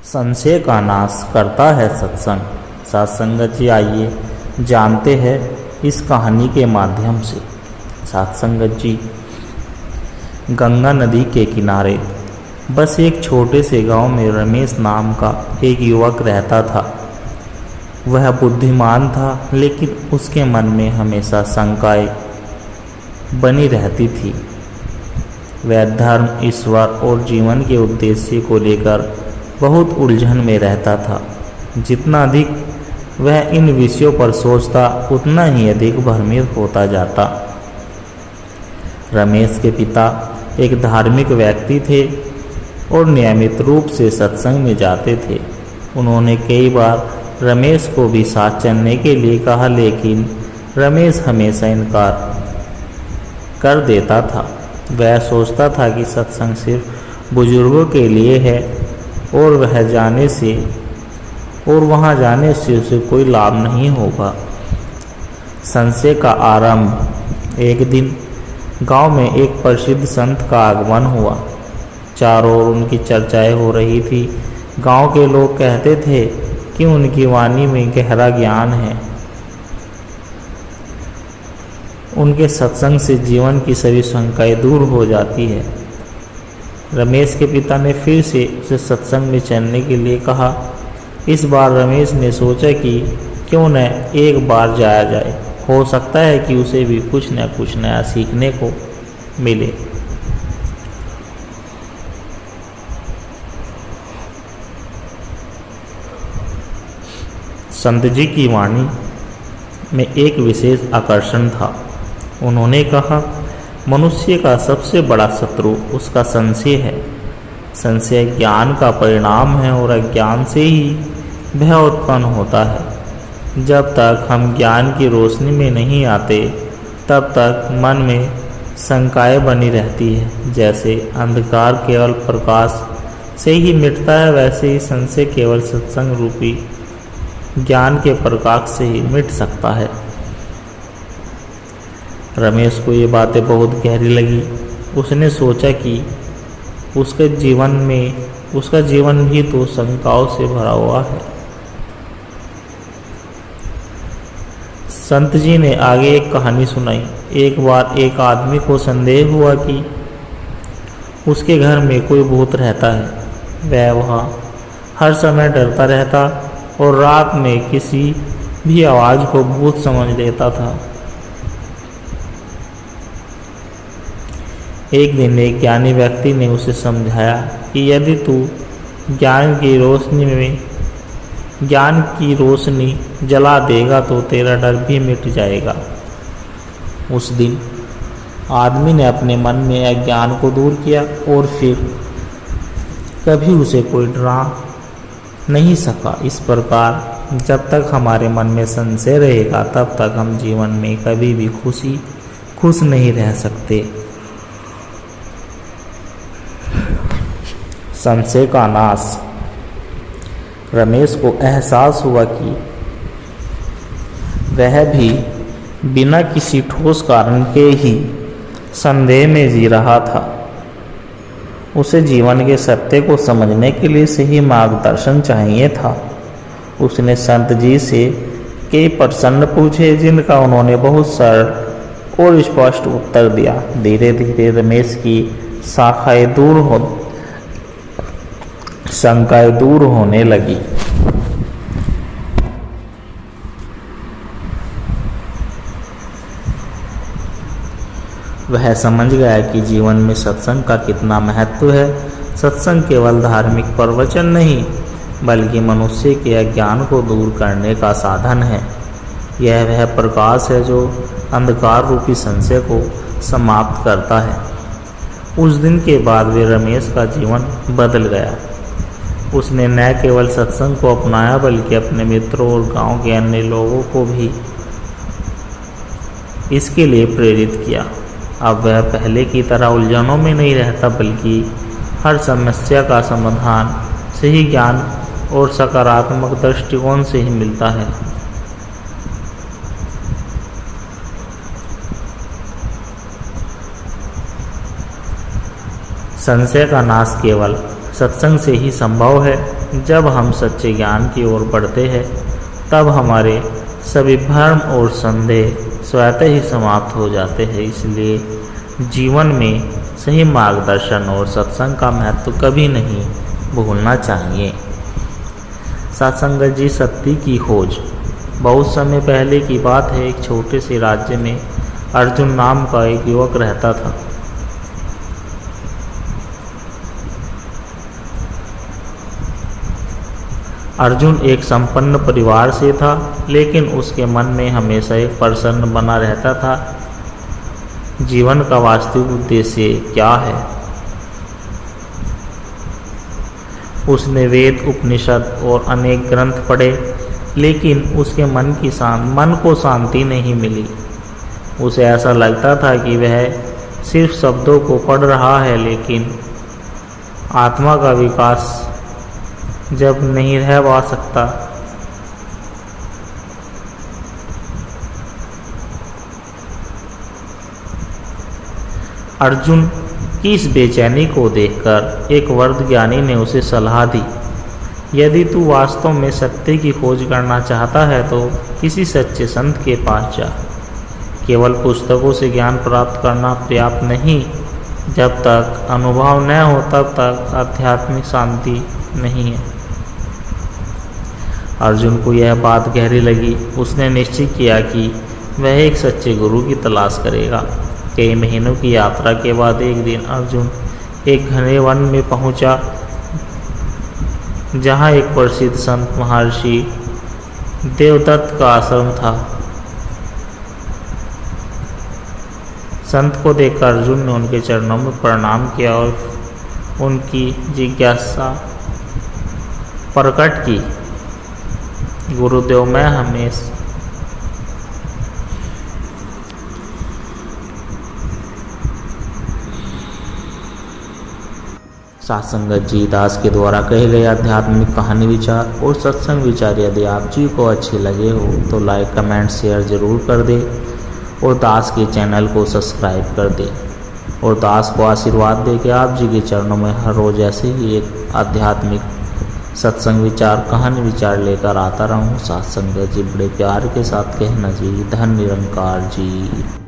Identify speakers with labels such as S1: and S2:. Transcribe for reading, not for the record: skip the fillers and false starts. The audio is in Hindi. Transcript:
S1: संशय का नाश करता है सत्संग। साथ संगत जी, आइए जानते हैं इस कहानी के माध्यम से। साथ संगत जी, गंगा नदी के किनारे बस एक छोटे से गांव में रमेश नाम का एक युवक रहता था। वह बुद्धिमान था, लेकिन उसके मन में हमेशा शंकाएं बनी रहती थी। वह धर्म, ईश्वर और जीवन के उद्देश्य को लेकर बहुत उलझन में रहता था। जितना अधिक वह इन विषयों पर सोचता, उतना ही अधिक भ्रमित होता जाता। रमेश के पिता एक धार्मिक व्यक्ति थे और नियमित रूप से सत्संग में जाते थे। उन्होंने कई बार रमेश को भी साथ चलने के लिए कहा, लेकिन रमेश हमेशा इनकार कर देता था। वह सोचता था कि सत्संग सिर्फ बुजुर्गों के लिए है और वहाँ जाने से उसे कोई लाभ नहीं होगा। संशय का आरंभ। एक दिन गांव में एक प्रसिद्ध संत का आगमन हुआ। चारों ओर उनकी चर्चाएं हो रही थी। गांव के लोग कहते थे कि उनकी वाणी में गहरा ज्ञान है। उनके सत्संग से जीवन की सभी शंकाएं दूर हो जाती है। रमेश के पिता ने फिर से उसे सत्संग में चलने के लिए कहा। इस बार रमेश ने सोचा कि क्यों न एक बार जाया जाए, हो सकता है कि उसे भी कुछ न कुछ नया सीखने को मिले। संत जी की वाणी में एक विशेष आकर्षण था। उन्होंने कहा, मनुष्य का सबसे बड़ा शत्रु उसका संशय है। संशय ज्ञान का परिणाम है और अज्ञान से ही भय उत्पन्न होता है। जब तक हम ज्ञान की रोशनी में नहीं आते, तब तक मन में शंकाएं बनी रहती है। जैसे अंधकार केवल प्रकाश से ही मिटता है, वैसे ही संशय केवल सत्संग रूपी ज्ञान के प्रकाश से ही मिट सकता है। रमेश को ये बातें बहुत गहरी लगी। उसने सोचा कि उसका जीवन भी तो शंकाओं से भरा हुआ है। संत जी ने आगे एक कहानी सुनाई। एक बार एक आदमी को संदेह हुआ कि उसके घर में कोई भूत रहता है। वह वहाँ हर समय डरता रहता और रात में किसी भी आवाज़ को भूत समझ लेता था। एक दिन एक ज्ञानी व्यक्ति ने उसे समझाया कि यदि तू ज्ञान की रोशनी जला देगा तो तेरा डर भी मिट जाएगा। उस दिन आदमी ने अपने मन में अज्ञान को दूर किया और फिर कभी उसे कोई डरा नहीं सका। इस प्रकार जब तक हमारे मन में संशय रहेगा, तब तक हम जीवन में कभी भी खुश नहीं रह सकते। संशय का नाश। रमेश को एहसास हुआ कि वह भी बिना किसी ठोस कारण के ही संदेह में जी रहा था। उसे जीवन के सत्य को समझने के लिए सही मार्गदर्शन चाहिए था। उसने संत जी से कई प्रश्न पूछे, जिनका उन्होंने बहुत सरल और स्पष्ट उत्तर दिया। धीरे धीरे रमेश की शंकाएं दूर होने लगी। वह समझ गया कि जीवन में सत्संग का कितना महत्व है। सत्संग केवल धार्मिक प्रवचन नहीं, बल्कि मनुष्य के अज्ञान को दूर करने का साधन है। यह वह प्रकाश है जो अंधकार रूपी संशय को समाप्त करता है। उस दिन के बाद वे रमेश का जीवन बदल गया। उसने न केवल सत्संग को अपनाया, बल्कि अपने मित्रों और गांव के अन्य लोगों को भी इसके लिए प्रेरित किया। अब वह पहले की तरह उलझनों में नहीं रहता, बल्कि हर समस्या का समाधान सही ज्ञान और सकारात्मक दृष्टिकोण से ही मिलता है। संशय का नाश केवल सत्संग से ही संभव है। जब हम सच्चे ज्ञान की ओर बढ़ते हैं तब हमारे सभी भ्रम और संदेह स्वतः ही समाप्त हो जाते हैं। इसलिए जीवन में सही मार्गदर्शन और सत्संग का महत्व कभी नहीं भूलना चाहिए। सत्संगत जी सत्य की खोज। बहुत समय पहले की बात है, एक छोटे से राज्य में अर्जुन नाम का एक युवक रहता था। अर्जुन एक संपन्न परिवार से था, लेकिन उसके मन में हमेशा एक प्रश्न बना रहता था, जीवन का वास्तविक उद्देश्य क्या है। उसने वेद, उपनिषद और अनेक ग्रंथ पढ़े, लेकिन उसके मन को शांति नहीं मिली। उसे ऐसा लगता था कि वह सिर्फ शब्दों को पढ़ रहा है, लेकिन आत्मा का विकास जब नहीं रह पा सकता। अर्जुन की इस बेचैनी को देखकर एक वृद्ध ज्ञानी ने उसे सलाह दी, यदि तू वास्तव में सत्य की खोज करना चाहता है तो किसी सच्चे संत के पास जा। केवल पुस्तकों से ज्ञान प्राप्त करना पर्याप्त नहीं, जब तक अनुभव न हो तब तक आध्यात्मिक शांति नहीं है। अर्जुन को यह बात गहरी लगी। उसने निश्चय किया कि वह एक सच्चे गुरु की तलाश करेगा। कई महीनों की यात्रा के बाद एक दिन अर्जुन एक घने वन में पहुंचा, जहां एक प्रसिद्ध संत महर्षि देवदत्त का आश्रम था। संत को देखकर अर्जुन ने उनके चरणों में प्रणाम किया और उनकी जिज्ञासा प्रकट की। गुरुदेव, मैं हमेशा सत्संगत जी दास के द्वारा कहे गए आध्यात्मिक कहानी विचार और सत्संग विचार यदि आप जी को अच्छे लगे हो तो लाइक, कमेंट, शेयर जरूर कर दें और दास के चैनल को सब्सक्राइब कर दें और दास को आशीर्वाद दे कि आप जी के चरणों में हर रोज़ ऐसे ही एक आध्यात्मिक सत्संग विचार, कहानी विचार लेकर आता रहूं। सत्संगत जी बड़े प्यार के साथ कहना जी, धन निरंकार जी।